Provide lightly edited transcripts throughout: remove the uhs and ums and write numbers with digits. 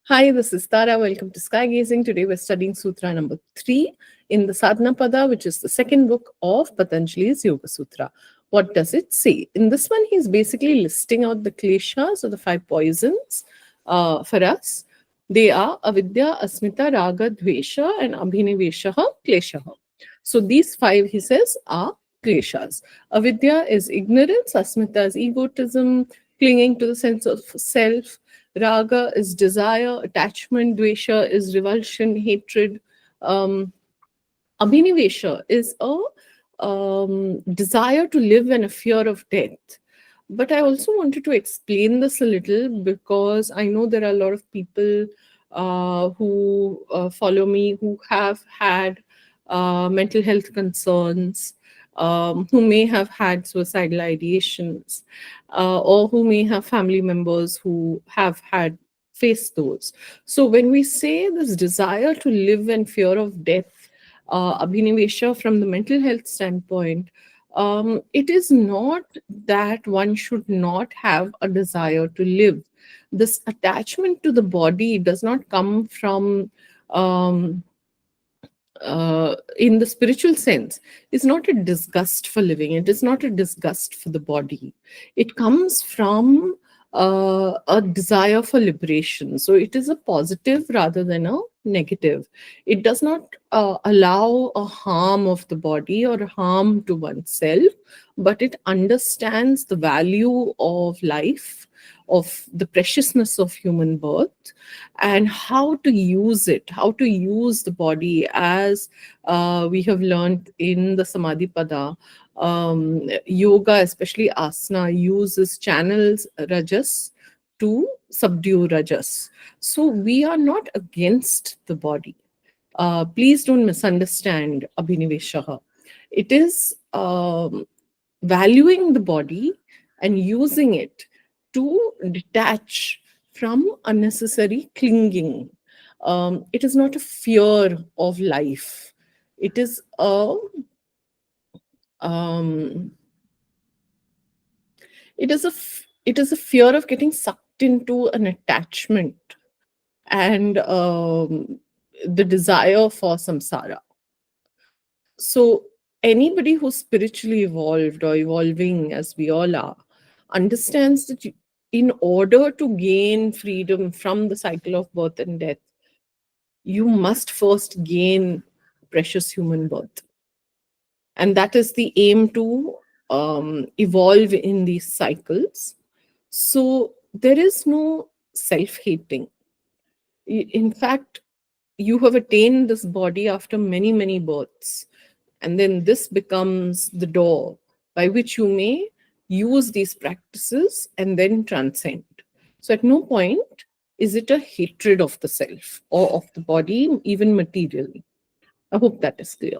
Hi, this is Tara. Welcome to Sky Gazing. Today we're studying Sutra number 3 in the Sadhana Pada, which is the second book of Patanjali's Yoga Sutra. What does it say? In this one, he's basically listing out the kleshas, or the 5 poisons for us. They are avidyā-asmitā-rāga-dveṣa and abhiniveśāḥ, kleshas. So these 5, he says, are kleshas. Avidya is ignorance, asmita is egotism, clinging to the sense of self. Raga is desire, attachment. Dvesha is revulsion, hatred. Abhinivesha is a desire to live and a fear of death. But I also wanted to explain this a little because I know there are a lot of people who follow me who have had mental health concerns, who may have had suicidal ideations, or who may have family members who have had faced those. So when we say this desire to live and fear of death, abhinivesha from the mental health standpoint, it is not that one should not have a desire to live. This attachment to the body does not come from in the spiritual sense, is not a disgust for living. It is not a disgust for the body. It comes from a desire for liberation. So it is a positive rather than a negative. It does not allow a harm of the body or a harm to oneself, but it understands the value of life, of the preciousness of human birth, and how to use it, how to use the body, as we have learned in the Samadhi Pada. Yoga, especially asana, uses channels rajas to subdue rajas. So we are not against the body. Please don't misunderstand abhinivesha. It is valuing the body and using it to detach from unnecessary clinging. It is not a fear of life. It is a it is a fear of getting sucked into an attachment and the desire for samsara. So anybody who's spiritually evolved or evolving, as we all are, understands that in order to gain freedom from the cycle of birth and death, you must first gain precious human birth. And that is the aim, to evolve in these cycles. So there is no self-hating. In fact, you have attained this body after many, many births. And then this becomes the door by which you may use these practices and then transcend. So at no point is it a hatred of the self or of the body, even materially. I hope that is clear.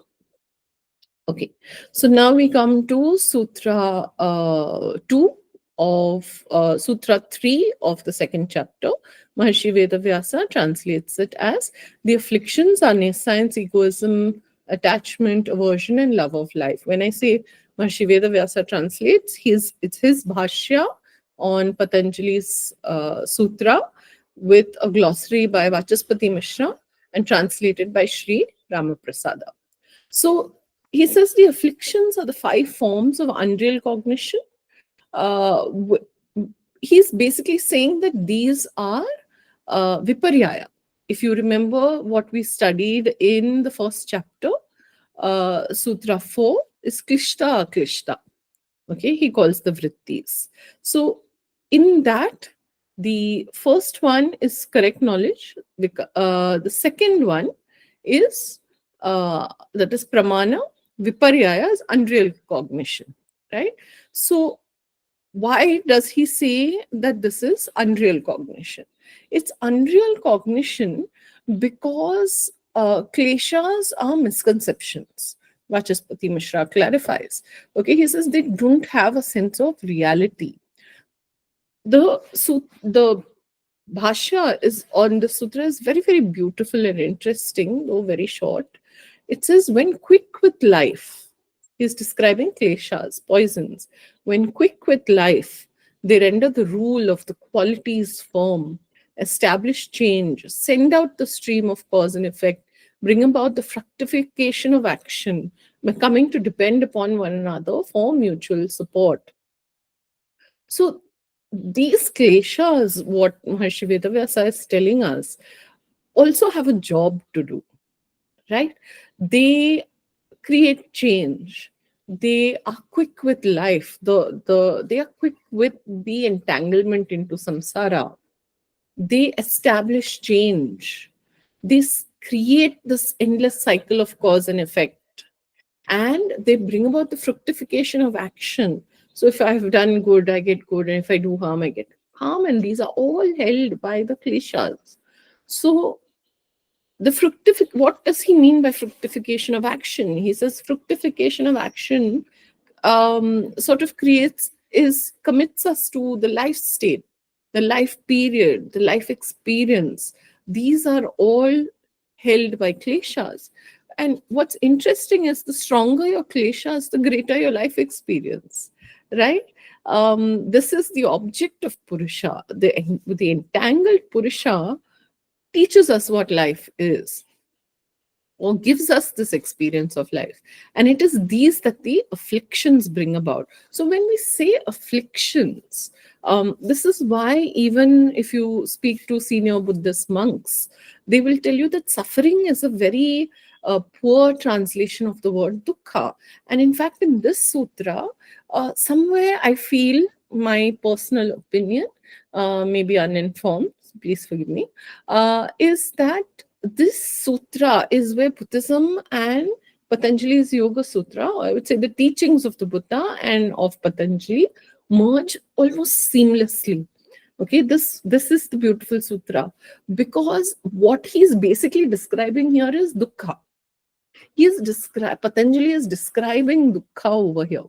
Okay, so now we come to Sutra 2 of Sutra 3 of the second chapter. Maharishi Ved Vyasa translates it as, the afflictions are nescience, egoism, attachment, aversion, and love of life. When I say Maharishi Ved Vyasa translates, it's his bhashya on Patanjali's Sutra, with a glossary by Vachaspati Mishra and translated by Sri Ramaprasada. So he says the afflictions are the 5 forms of unreal cognition. He's basically saying that these are viparyaya. If you remember what we studied in the first chapter, Sutra 4 is kleshāḥ. Okay, he calls the vrittis. So in that, the first one is correct knowledge. The second one is that is pramana. Viparyaya is unreal cognition, right? So why does he say that this is unreal cognition? It's unreal cognition because kleshas are misconceptions. Vachaspati Mishra clarifies. Okay, he says they don't have a sense of reality. The bhashya is on the sutra is very, very beautiful and interesting, though very short. It says, when quick with life, he's describing kleshas, poisons. When quick with life, they render the rule of the qualities firm, establish change, send out the stream of cause and effect, bring about the fructification of action by coming to depend upon one another for mutual support. So these kleshas, what Maharishi Ved Vyasa is telling us, also have a job to do, right? They create change. They are quick with life. They are quick with the entanglement into samsara. They establish change. They create this endless cycle of cause and effect. And they bring about the fructification of action. So if I've done good, I get good. And if I do harm, I get harm. And these are all held by the kleshas. So what does he mean by fructification of action? He says fructification of action sort of commits us to the life state, the life period, the life experience. These are all held by kleshas. And what's interesting is the stronger your kleshas, the greater your life experience, right? This is the object of Purusha. The entangled Purusha teaches us what life is, or gives us this experience of life. And it is these that the afflictions bring about. So when we say afflictions, this is why even if you speak to senior Buddhist monks, they will tell you that suffering is a very poor translation of the word dukkha. And in fact, in this sutra, somewhere I feel, my personal opinion, maybe uninformed, please forgive me, is that this sutra is where Buddhism and Patanjali's Yoga Sutra, or I would say the teachings of the Buddha and of Patanjali, merge almost seamlessly. Okay, this is the beautiful sutra, because what he's basically describing here is dukkha. Patanjali is describing dukkha over here.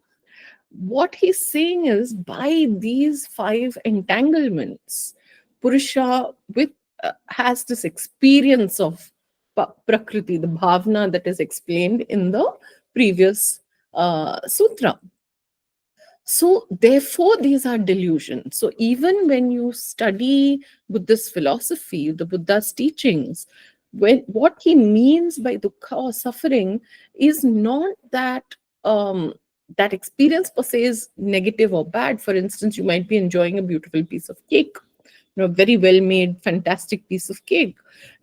What he's saying is, by these 5 entanglements, Purusha has this experience of Prakriti, the bhavna that is explained in the previous sutra. So therefore, these are delusions. So even when you study Buddhist philosophy, the Buddha's teachings, what he means by dukkha or suffering is not that that experience per se is negative or bad. For instance, you might be enjoying a beautiful piece of cake, very well made, fantastic piece of cake.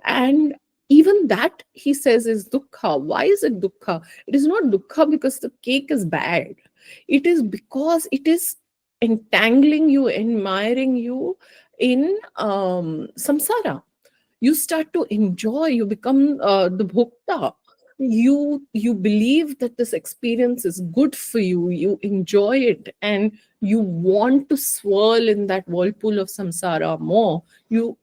And even that, he says, is dukkha. Why is it dukkha? It is not dukkha because the cake is bad. It is because it is entangling you, admiring you in samsara. You start to enjoy, you become the bhokta. You believe that this experience is good for you, you enjoy it, and you want to swirl in that whirlpool of samsara more. You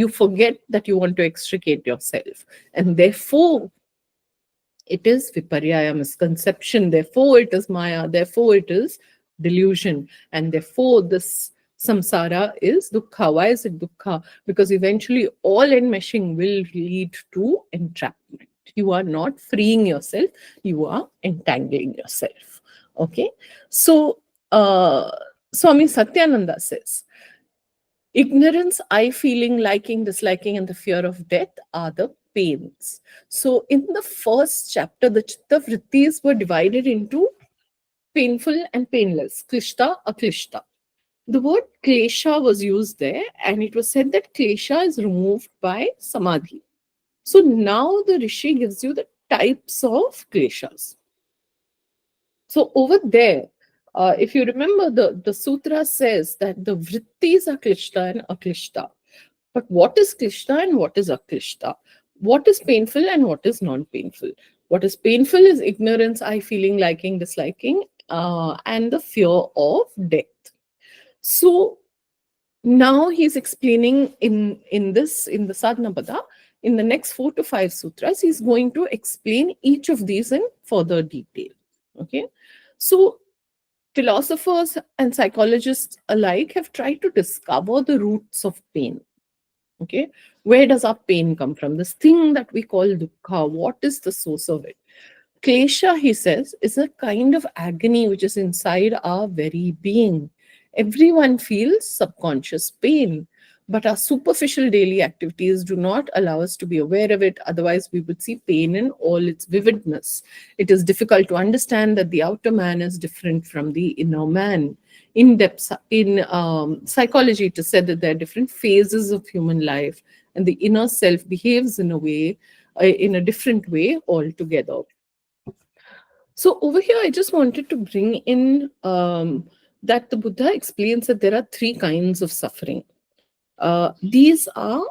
forget that you want to extricate yourself, and therefore it is viparyaya, misconception, therefore it is maya, therefore it is delusion, and therefore this samsara is dukkha. Why is it dukkha? Because eventually all enmeshing will lead to entrapment. You are not freeing yourself, you are entangling yourself. Okay, so Swami Satyananda says, ignorance, I feeling, liking, disliking, and the fear of death are the pains. So in the first chapter, the chitta vrittis were divided into painful and painless, klishta, aklishta. The word klesha was used there, and it was said that klesha is removed by samadhi. So now the Rishi gives you the types of kleshas. So over there, if you remember, the sutra says that the vrittis are klishta and aklishta. But what is klishta and what is aklishta? What is painful and what is non-painful? What is painful is ignorance, I feeling, liking, disliking, and the fear of death. So now he's explaining in the Sadhana Pada, in the next 4 to 5 sutras, he's going to explain each of these in further detail. Okay, so philosophers and psychologists alike have tried to discover the roots of pain. Okay, where does our pain come from? This thing that we call dukkha, what is the source of it? Klesha, he says, is a kind of agony which is inside our very being. Everyone feels subconscious pain. But our superficial daily activities do not allow us to be aware of it. Otherwise, we would see pain in all its vividness. It is difficult to understand that the outer man is different from the inner man. In depth, in psychology, it is said that there are different phases of human life, and the inner self behaves in a way, in a different way altogether. So over here, I just wanted to bring in that the Buddha explains that there are three kinds of suffering. These are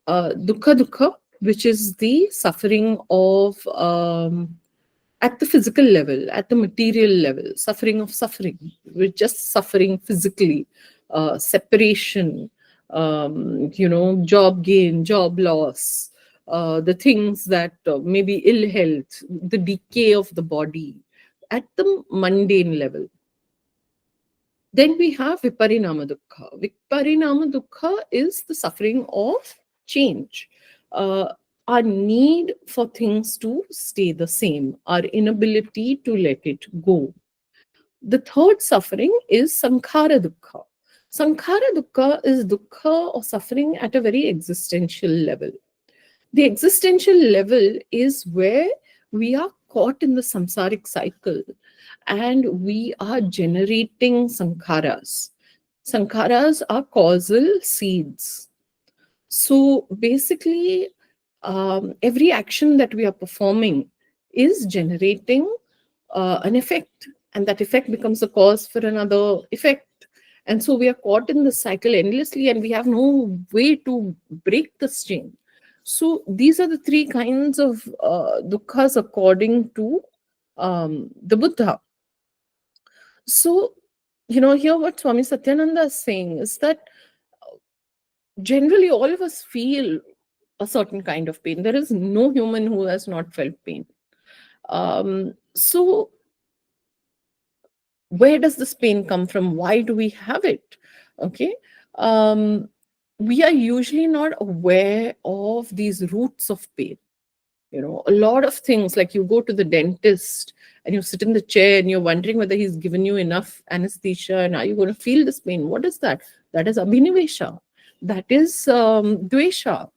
dukkha dukkha, which is the suffering of at the physical level, at the material level, suffering of suffering. We're just suffering physically, separation, job gain, job loss, the things that maybe ill health, the decay of the body at the mundane level. Then we have viparinama dukkha. Viparinama dukkha is the suffering of change. Our need for things to stay the same, our inability to let it go. The third suffering is sankhara dukkha. Sankhara dukkha is dukkha or suffering at a very existential level. The existential level is where we are caught in the samsaric cycle and we are generating sankharas. Sankharas are causal seeds. So basically, every action that we are performing is generating an effect, and that effect becomes a cause for another effect. And so we are caught in the cycle endlessly, and we have no way to break this chain. So these are the three kinds of dukkhas according to the Buddha. So, here what Swami Satyananda is saying is that generally all of us feel a certain kind of pain. There is no human who has not felt pain. So where does this pain come from? Why do we have it? Okay. We are usually not aware of these roots of pain. A lot of things, like you go to the dentist and you sit in the chair and you're wondering whether he's given you enough anesthesia and are you going to feel this pain? What is that? That is abhiniveśāḥ. That is dveṣa.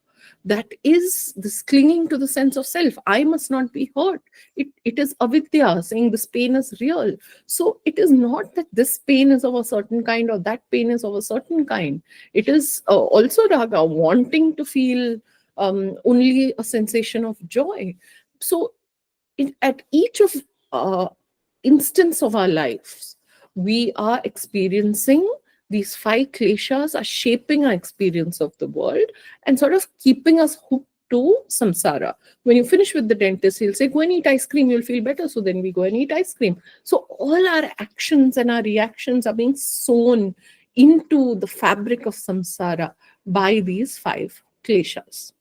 That is this clinging to the sense of self. I must not be hurt. It is avidya, saying this pain is real. So it is not that this pain is of a certain kind or that pain is of a certain kind. It is also raga, wanting to feel only a sensation of joy. So at each of instance of our lives, we are experiencing these five kleshas, are shaping our experience of the world and sort of keeping us hooked to samsara. When you finish with the dentist, he'll say, go and eat ice cream, you'll feel better. So then we go and eat ice cream. So all our actions and our reactions are being sewn into the fabric of samsara by these five kleshas.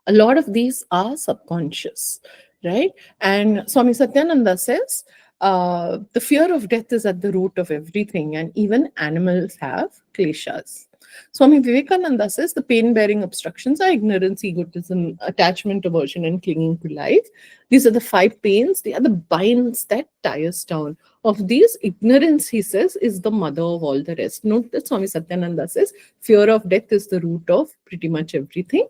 A lot of these are subconscious, right? And Swami Satyananda says, the fear of death is at the root of everything, and even animals have kleshas. Swami Vivekananda says the pain-bearing obstructions are ignorance, egotism, attachment, aversion, and clinging to life. These are the five pains. They are the binds that tie us down. Of these, ignorance, he says, is the mother of all the rest. Note that Swami Satyananda says fear of death is the root of pretty much everything,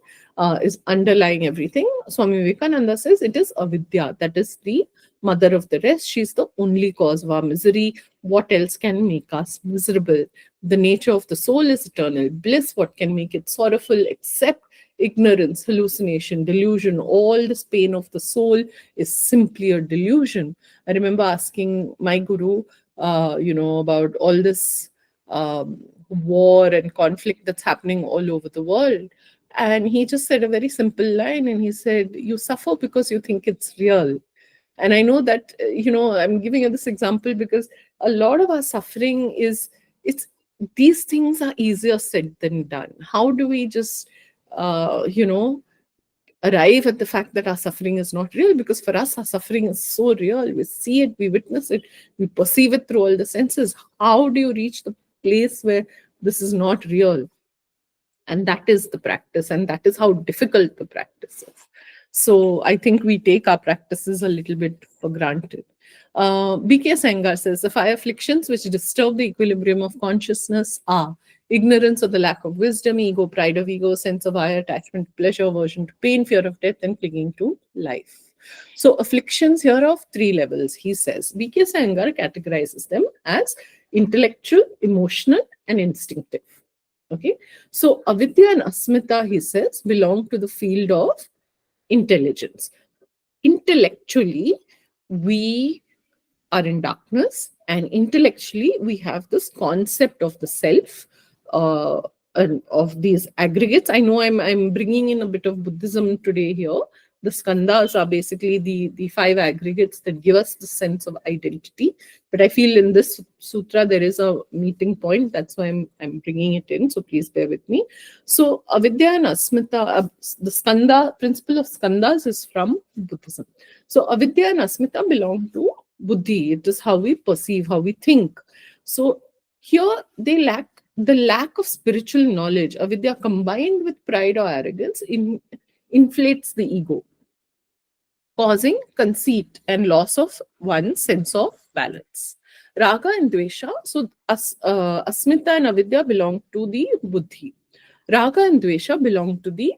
is underlying everything. Swami Vivekananda says it is avidya, that is the mother of the rest. She's the only cause of our misery. What else can make us miserable? The nature of the soul is eternal bliss. What can make it sorrowful except ignorance, hallucination, delusion? All this pain of the soul is simply a delusion. I remember asking my guru, about all this war and conflict that's happening all over the world. And he just said a very simple line, and he said, you suffer because you think it's real. And I know that, I'm giving you this example because a lot of our suffering these things are easier said than done. How do we just, arrive at the fact that our suffering is not real? Because for us, our suffering is so real. We see it, we witness it, we perceive it through all the senses. How do you reach the place where this is not real? And that is the practice, and that is how difficult the practice is. So I think we take our practices a little bit for granted. BKS Iyengar says the five afflictions which disturb the equilibrium of consciousness are ignorance or the lack of wisdom, ego, pride of ego, sense of higher attachment to pleasure, aversion to pain, fear of death, and clinging to life. So afflictions here of 3 levels, he says. BKS Iyengar categorizes them as intellectual, emotional, and instinctive. Okay. So avidya and asmita, he says, belong to the field of intelligence. Intellectually, we are in darkness, and intellectually we have this concept of the self, uh, and of these aggregates. I know I'm bringing in a bit of Buddhism today here. The skandhas are basically the 5 aggregates that give us the sense of identity, but I feel in this sutra there is a meeting point. That's why I'm bringing it in, so please bear with me. So avidya and asmita, the skandha principle of skandhas is from Buddhism. So avidya and asmita belong to buddhi. It is how we perceive, how we think. So here they lack the lack of spiritual knowledge. Avidya combined with pride or arrogance inflates the ego, causing conceit and loss of one's sense of balance. Raga and dvesha, so asmita and avidya belong to the buddhi. Raga and dvesha belong to the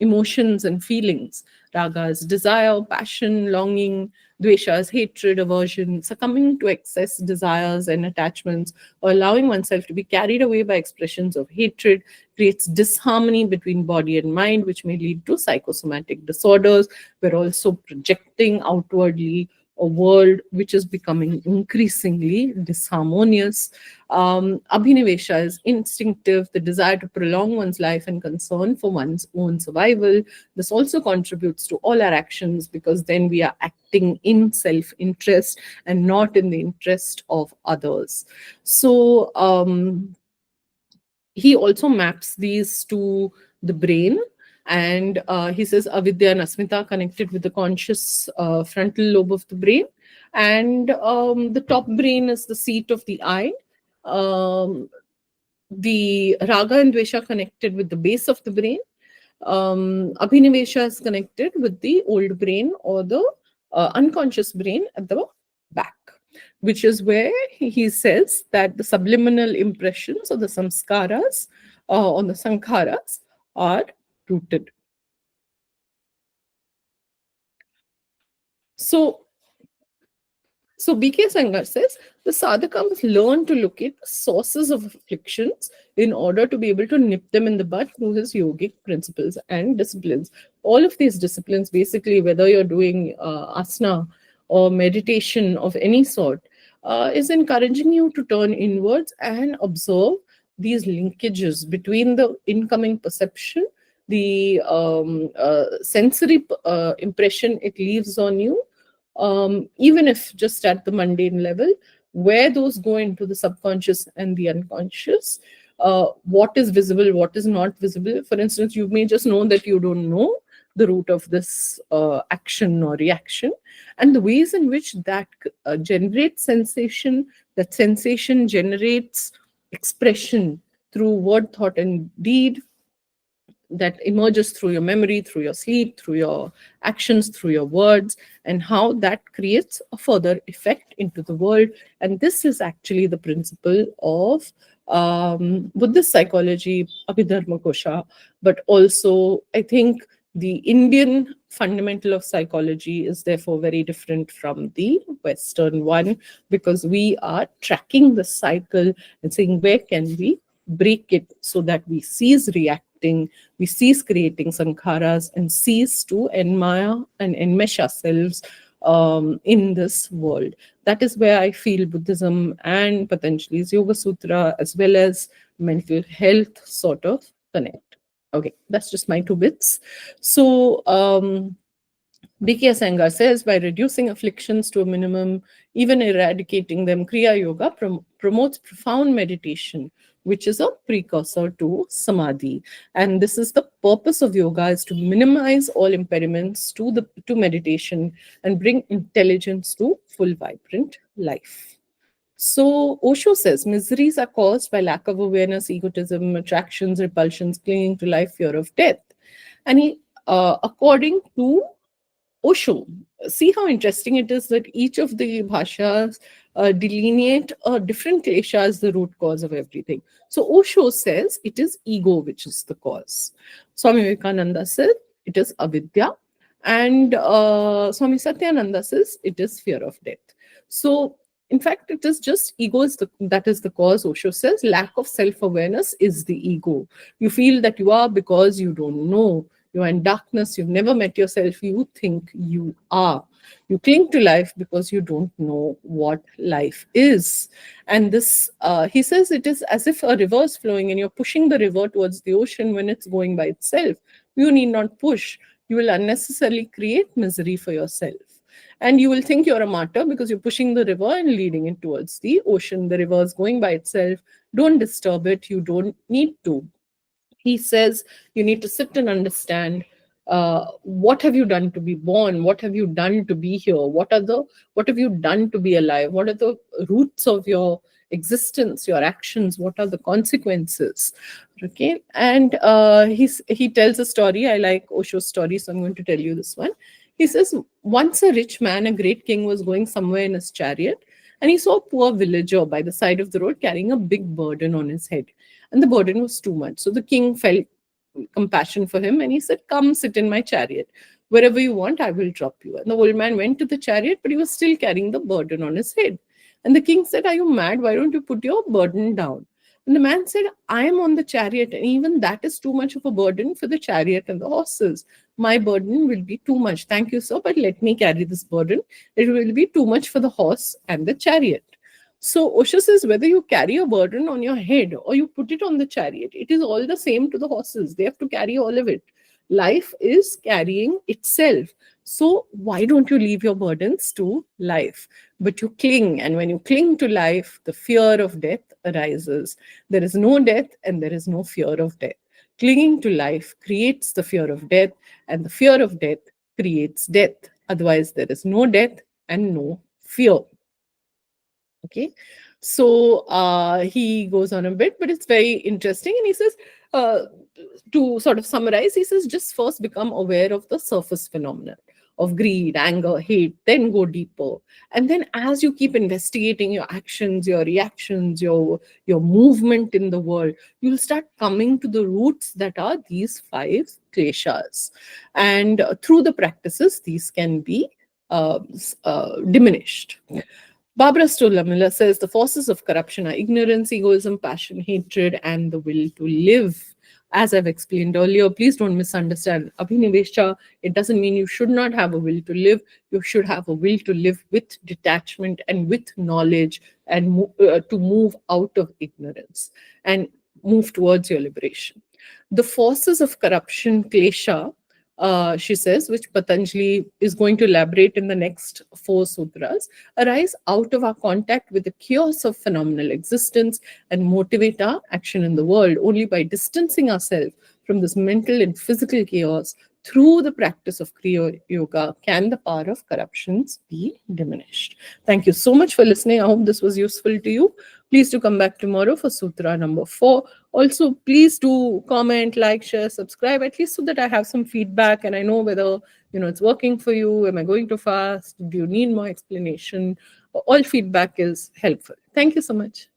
emotions and feelings. Raga is desire, passion, longing. Dvesha is hatred, aversion, succumbing to excess desires and attachments, or allowing oneself to be carried away by expressions of hatred creates disharmony between body and mind, which may lead to psychosomatic disorders. We're also projecting outwardly a world which is becoming increasingly disharmonious. Abhiniveśāḥ is instinctive, the desire to prolong one's life and concern for one's own survival. This also contributes to all our actions, because then we are acting in self-interest and not in the interest of others. So he also maps these to the brain. And he says avidya and asmita connected with the conscious frontal lobe of the brain. And the top brain is the seat of the eye. The raga and dvesha connected with the base of the brain. Abhiniveśāḥ is connected with the old brain, or the unconscious brain at the back, which is where he says that the subliminal impressions or the samskaras or the sankharas are rooted. So BKS Iyengar says the sadhaka must learn to locate the sources of afflictions in order to be able to nip them in the bud through his yogic principles and disciplines. All of these disciplines, basically, whether you're doing asana or meditation of any sort, is encouraging you to turn inwards and observe these linkages between the incoming perception, the sensory impression it leaves on you, even if just at the mundane level, where those go into the subconscious and the unconscious, what is visible, what is not visible. For instance, you may just know that you don't know the root of this action or reaction, and the ways in which that generates sensation, that sensation generates expression through word, thought, and deed, that emerges through your memory, through your sleep, through your actions, through your words, and how that creates a further effect into the world. And this is actually the principle of Buddhist psychology, Abhidharma Kosha, but also I think the Indian fundamental of psychology is therefore very different from the Western one, because we are tracking the cycle and saying, where can we break it so that we cease reacting, we cease creating sankharas, and cease to admire and enmesh ourselves in this world. That is where I feel Buddhism and Patanjali's Yoga Sutra, as well as mental health, sort of connect. Okay, that's just my 2 bits. So BKS Iyengar says, by reducing afflictions to a minimum, even eradicating them, Kriya Yoga promotes profound meditation, which is a precursor to samadhi. And this is the purpose of yoga, is to minimize all impediments to meditation and bring intelligence to full vibrant life. So Osho says miseries are caused by lack of awareness, egotism, attractions, repulsions, clinging to life, fear of death. And he, according to Osho, see how interesting it is that each of the bhashyas delineate a different klesha as the root cause of everything. So Osho says it is ego which is the cause. Swami Vivekananda says it is avidya. And Swami Satyananda says it is fear of death. So, in fact, it is just ego that is the cause. Osho says lack of self-awareness is the ego. You feel that you are because you don't know. You are in darkness. You've never met yourself. You think you are. You cling to life because you don't know what life is. And this, he says, it is as if a river is flowing and you're pushing the river towards the ocean when it's going by itself. You need not push. You will unnecessarily create misery for yourself. And you will think you're a martyr because you're pushing the river and leading it towards the ocean. The river is going by itself. Don't disturb it. You don't need to. He says you need to sit and understand what have you done to be born, what have you done to be here, what have you done to be alive, what are the roots of your existence, your actions, what are the consequences. Okay. And he tells a story. I like Osho's story, so I'm going to tell you this one. He says once a rich man, a great king, was going somewhere in his chariot, and he saw a poor villager by the side of the road carrying a big burden on his head, and the burden was too much. So the king felt compassion for him and he said, "Come sit in my chariot. Wherever you want, I will drop you." And the old man went to the chariot, but he was still carrying the burden on his head. And the king said, "Are you mad? Why don't you put your burden down?" And the man said, "I am on the chariot, and even that is too much of a burden for the chariot and the horses. My burden will be too much. Thank you, sir, but let me carry this burden. It will be too much for the horse and the chariot." So Osho says whether you carry a burden on your head or you put it on the chariot, it is all the same to the horses. They have to carry all of it. Life is carrying itself. So why don't you leave your burdens to life? But you cling, and when you cling to life, the fear of death arises. There is no death and there is no fear of death. Clinging to life creates the fear of death, and the fear of death creates death. Otherwise, there is no death and no fear. Okay, so he goes on a bit, but it's very interesting. And he says, to sort of summarize, he says, just first become aware of the surface phenomenon of greed, anger, hate, then go deeper. And then as you keep investigating your actions, your reactions, your movement in the world, you'll start coming to the roots that are these 5 kleshas. And through the practices, these can be diminished. Barbara Stolamiller says the forces of corruption are ignorance, egoism, passion, hatred, and the will to live. As I've explained earlier, please don't misunderstand Abhiniveśāḥ. It doesn't mean you should not have a will to live. You should have a will to live with detachment and with knowledge, and to move out of ignorance and move towards your liberation. The forces of corruption, klesha, she says, which Patanjali is going to elaborate in the next 4 sutras, arise out of our contact with the chaos of phenomenal existence and motivate our action in the world. Only by distancing ourselves from this mental and physical chaos through the practice of Kriya Yoga can the power of corruptions be diminished. Thank you so much for listening. I hope this was useful to you. Please do come back tomorrow for Sutra number 4. Also, please do comment, like, share, subscribe, at least so that I have some feedback and I know whether it's working for you. Am I going too fast? Do you need more explanation? All feedback is helpful. Thank you so much.